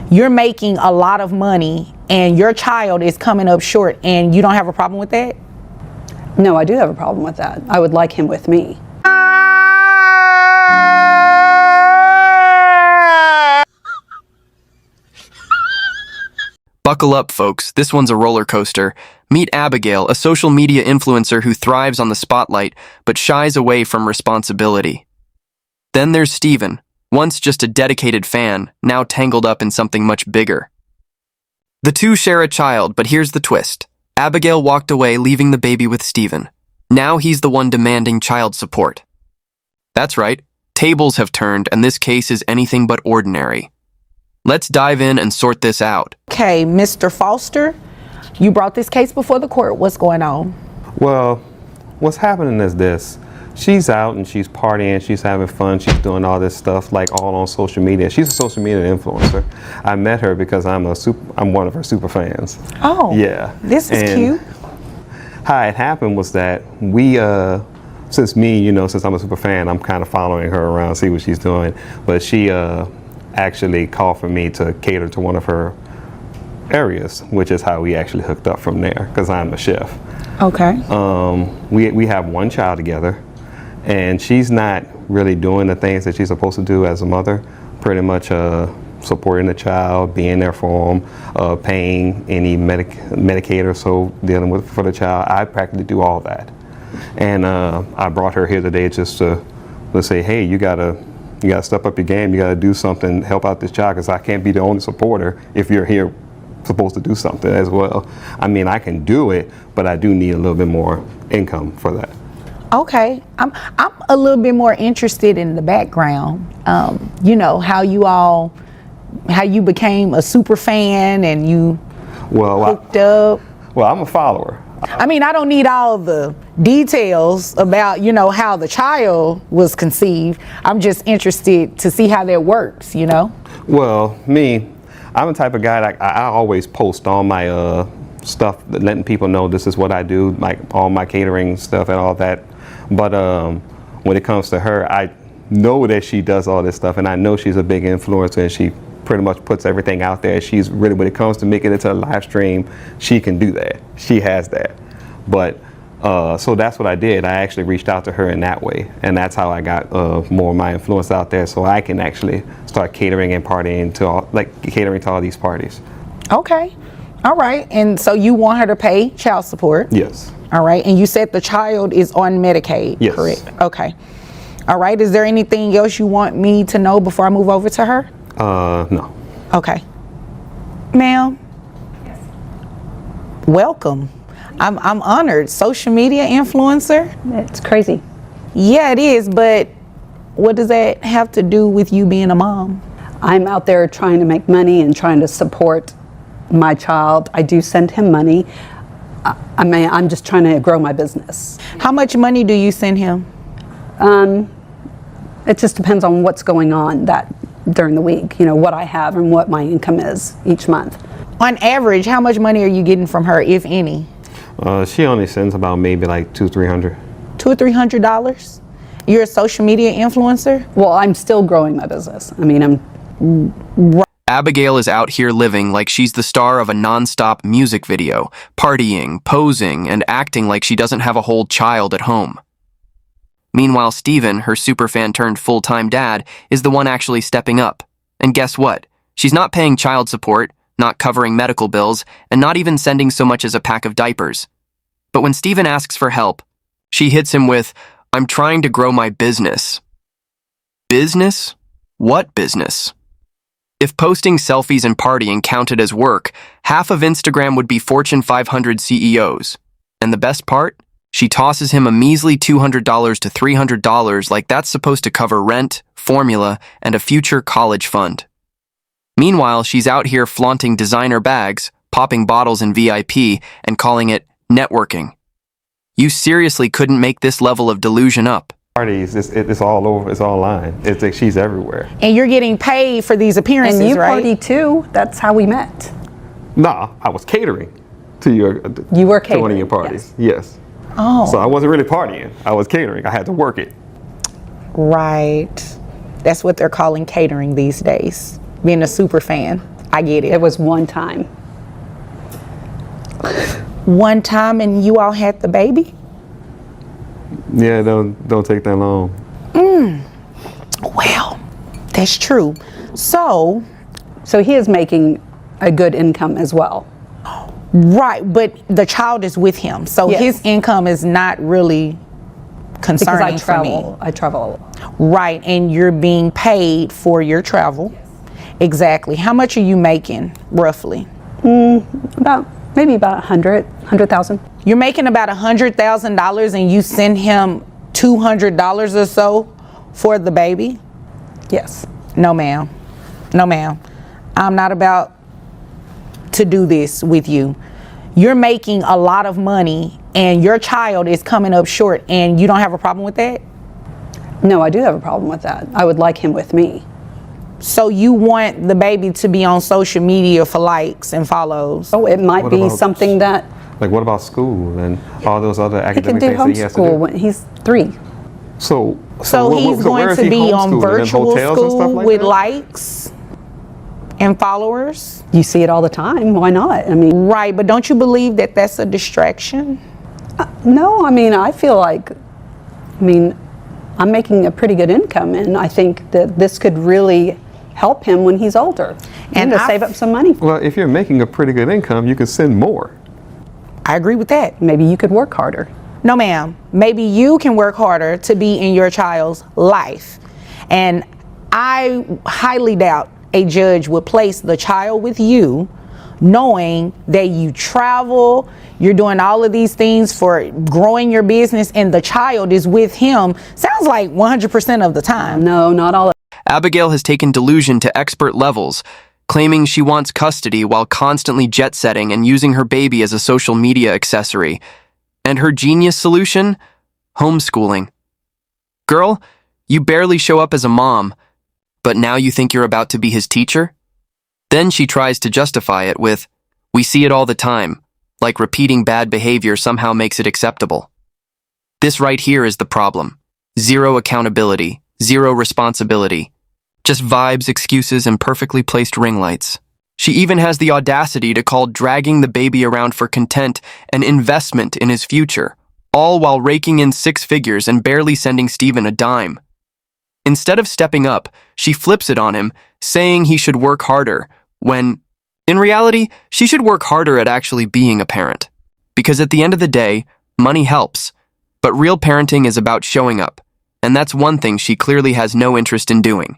you're making a lot of money and your child is coming up short, and you don't have a problem with that? No, I do have a problem with that. I would like him with me. Buckle up, folks. This one's a roller coaster. Meet Abigail, a social media influencer who thrives on the spotlight but shies away from responsibility. Then there's Steven, once just a dedicated fan, now tangled up in something much bigger. The two share a child, but here's the twist. Abigail walked away, leaving the baby with Steven. Now he's the one demanding child support. That's right, tables have turned, and this case is anything but ordinary. Let's dive in and sort this out. Okay, Mr. Foster, you brought this case before the court. What's going on? Well, what's happening is this. She's out and she's partying, she's having fun, she's doing all this stuff like all on social media. She's a social media influencer. I met her because I'm one of her super fans. Oh, yeah. This is cute. How it happened was that since I'm a super fan, I'm kind of following her around, see what she's doing. But she actually called for me to cater to one of her areas, which is how we actually hooked up from there, because I'm a chef. Okay. We have one child together, and she's not really doing the things that she's supposed to do as a mother, pretty much supporting the child, being there for him, paying any Medicaid or so dealing with for the child. I practically do all that. And I brought her here today just to say, hey, you gotta step up your game, you gotta do something, help out this child, because I can't be the only supporter if you're here supposed to do something as well. I mean, I can do it, but I do need a little bit more income for that. Okay, I'm a little bit more interested in the background. How you became a super fan and you hooked up. Well, I'm a follower. I mean, I don't need all the details about, how the child was conceived. I'm just interested to see how that works, Well, I'm the type of guy that I always post all my stuff, letting people know this is what I do, like all my catering stuff and all that. But when it comes to her, I know that she does all this stuff, and I know she's a big influencer, and she pretty much puts everything out there. She's really, when it comes to making it to a live stream, she can do that. She has that. But so that's what I did. I actually reached out to her in that way, and that's how I got more of my influence out there, so I can actually start catering and partying catering to all these parties. Okay, all right. And so you want her to pay child support? Yes. All right. And you said the child is on Medicaid, yes. Correct? Okay. All right. Is there anything else you want me to know before I move over to her? No. Okay. Ma'am? Yes. Welcome. I'm honored. Social media influencer? It's crazy. Yeah, it is, but what does that have to do with you being a mom? I'm out there trying to make money and trying to support my child. I do send him money. I'm just trying to grow my business. How much money do you send him? It just depends on what's going on during the week, what I have and what my income is each month. On average, how much money are you getting from her, if any? She only sends about maybe like $200-300. $200 or $300? You're a social media influencer? Well, I'm still growing my business. I mean, Abigail is out here living like she's the star of a non-stop music video, partying, posing, and acting like she doesn't have a whole child at home. Meanwhile, Steven, her superfan turned full-time dad, is the one actually stepping up. And guess what? She's not paying child support, not covering medical bills, and not even sending so much as a pack of diapers. But when Steven asks for help, she hits him with, "I'm trying to grow my business." Business? What business? If posting selfies and partying counted as work, half of Instagram would be Fortune 500 CEOs. And the best part? She tosses him a measly $200 to $300 like that's supposed to cover rent, formula, and a future college fund. Meanwhile, she's out here flaunting designer bags, popping bottles in VIP, and calling it networking. You seriously couldn't make this level of delusion up. Parties, it's all over, it's online. It's like she's everywhere. And you're getting paid for these appearances, and you right? party too. That's how we met. No, I was catering to You were to catering, one of your parties. Yes. Oh. So I wasn't really partying. I was catering. I had to work it. Right. That's what they're calling catering these days, being a super fan. I get it. It was one time. One time and you all had the baby? Yeah, don't take that long. Well, that's true. So he is making a good income as well. right, but the child is with him. So Yes. his income is not really Because concerning I for me. travel. I travel a lot. Right, and you're being paid for your travel. Exactly. How much are you making, roughly? Maybe about 100,000. You're making about $100,000 and you send him $200 or so for the baby? Yes. No, ma'am. No, ma'am. I'm not about to do this with you. You're making a lot of money and your child is coming up short, and you don't have a problem with that? No, I do have a problem with that. I would like him with me. So you want the baby to be on social media for likes and follows? Oh, it might What be about- something that Like, what about school and all those other he can academic do things that he has to homeschool do? when he's 3. So where- he's where going is to he be on homeschooling? In virtual hotels and stuff school like with that? likes and followers? You see it all the time. Why not? I mean, Right, but don't you believe that that's a distraction? no, I mean, I feel like, I'm making a pretty good income, and I think that this could really help him when he's older and to save up some money. Well, if you're making a pretty good income, you can send more. I agree with that. Maybe you could work harder. No, ma'am. Maybe you can work harder to be in your child's life. And I highly doubt a judge would place the child with you knowing that you travel, you're doing all of these things for growing your business, and the child is with him. Sounds like 100% of the time. No, not all. Abigail has taken delusion to expert levels, claiming she wants custody while constantly jet-setting and using her baby as a social media accessory. And her genius solution? Homeschooling. Girl, you barely show up as a mom, but now you think you're about to be his teacher? Then she tries to justify it with, "We see it all the time," like repeating bad behavior somehow makes it acceptable. This right here is the problem. Zero accountability, zero responsibility. Just vibes, excuses, and perfectly placed ring lights. She even has the audacity to call dragging the baby around for content an investment in his future, all while raking in 6 figures and barely sending Steven a dime. Instead of stepping up, she flips it on him, saying he should work harder, when, in reality, she should work harder at actually being a parent. Because at the end of the day, money helps, but real parenting is about showing up, and that's one thing she clearly has no interest in doing.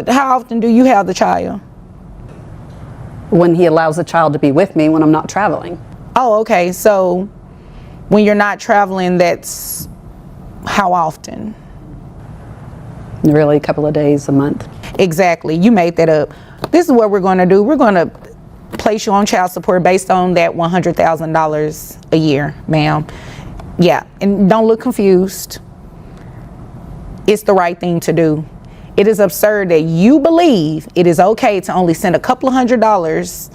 How often do you have the child? When he allows the child to be with me when I'm not traveling. Oh, okay. So when you're not traveling, that's how often? Really, a couple of days, a month. Exactly. You made that up. This is what we're going to do. We're going to place you on child support based on that $100,000 a year, ma'am. Yeah. And don't look confused. It's the right thing to do. It is absurd that you believe it is okay to only send a couple of $100s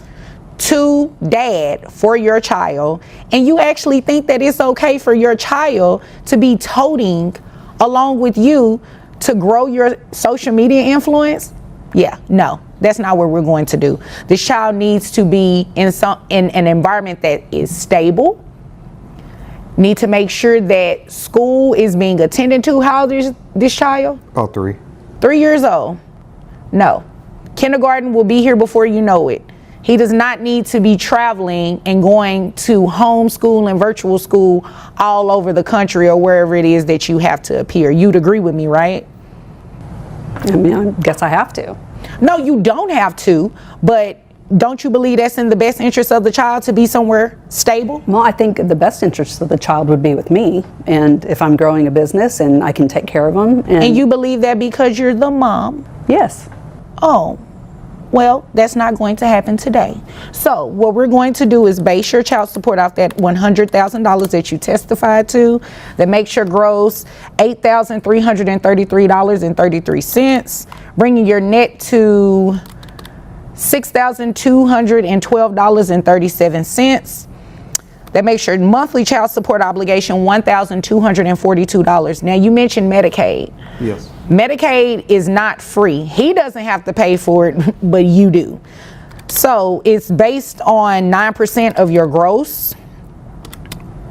to dad for your child, and you actually think that it's okay for your child to be toting along with you to grow your social media influence. Yeah, no, that's not what we're going to do. This child needs to be in an environment that is stable. Need to make sure that school is being attended to. How old is this child? Oh, 3. 3 years old. No. Kindergarten will be here before you know it. He does not need to be traveling and going to homeschool and virtual school all over the country or wherever it is that you have to appear. You'd agree with me, right? I guess I have to. No, you don't have to, but don't you believe that's in the best interest of the child to be somewhere stable? Well, I think the best interest of the child would be with me, and if I'm growing a business and I can take care of them. And you believe that because you're the mom? Yes. Oh, well, that's not going to happen today. So what we're going to do is base your child support off that $100,000 that you testified to, that makes your gross $8,333.33, bringing your net to $6,212.37. That makes your monthly child support obligation $1,242. Now, you mentioned Medicaid. Yes. Medicaid is not free. He doesn't have to pay for it, but you do. So it's based on 9% of your gross,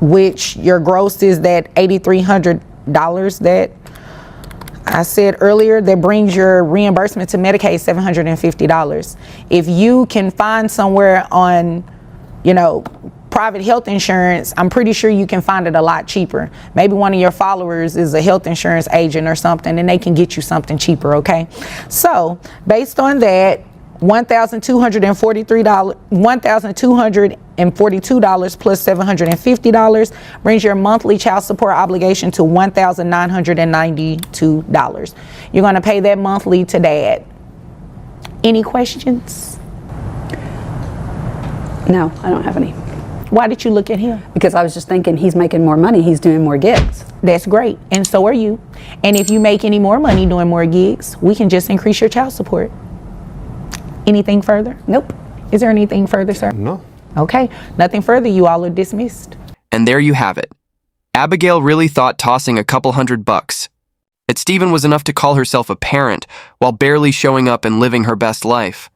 which your gross is that $8,300 that I said earlier, that brings your reimbursement to Medicaid $750. If you can find somewhere on, you know, private health insurance, I'm pretty sure you can find it a lot cheaper. Maybe one of your followers is a health insurance agent or something, and they can get you something cheaper, okay? So based on that, $1,242 plus $750 brings your monthly child support obligation to $1,992. You're going to pay that monthly to Dad. Any questions? No, I don't have any. Why did you look at him? Because I was just thinking he's making more money, he's doing more gigs. That's great, and so are you. And if you make any more money doing more gigs, we can just increase your child support. Anything further? Nope. Is there anything further, sir? No. Okay, nothing further. You all are dismissed. And there you have it. Abigail really thought tossing a couple $100 at Stephen was enough to call herself a parent while barely showing up and living her best life.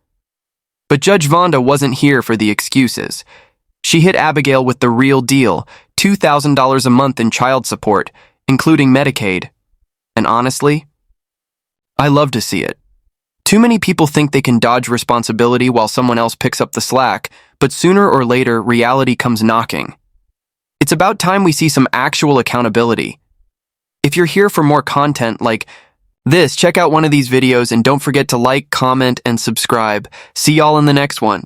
But Judge Vonda wasn't here for the excuses. She hit Abigail with the real deal, $2,000 a month in child support, including Medicaid. And honestly, I love to see it. Too many people think they can dodge responsibility while someone else picks up the slack, but sooner or later, reality comes knocking. It's about time we see some actual accountability. If you're here for more content like this, check out one of these videos and don't forget to like, comment, and subscribe. See y'all in the next one.